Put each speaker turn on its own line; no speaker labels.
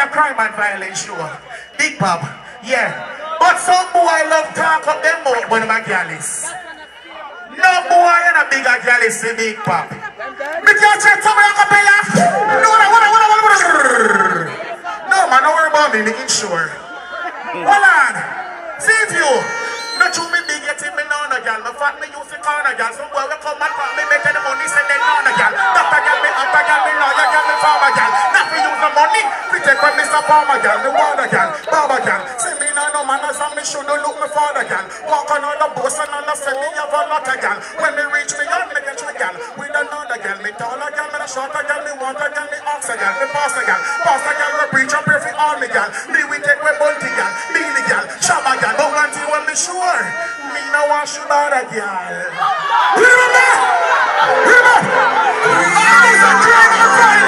a crime and violence show. Big Pop, yeah. But some boy love talk up them mouth when my gal is. No boy and a bigger gal is the Big Pop. Me can't check somebody a cappella. No, man, don't worry about me, me insure. Hold on. See if you. Not you me big yet me no gal. My fat me use the corner gal. Some boy will come and call me better the money send them no gal. Doctor gal me, upper gal me, lawyer gal me, farmer gal. Not for use the money. We take when Mr. Farmer gal, the water gal, barber gal. See me no man as me should look me father gal. Walk on the bus and on the send me have a lot of gal. When me reach me yard me get me gal. With another gal, me taller gal, me the shorter gal, me water gal, me oxer gal, me pastor gal. Pastor gal we preach and pray for all me gal. Me we take we bunty gal, beanie gal, shabba gal. But one thing when me sure, me no want shoot other gal. Remember? I was a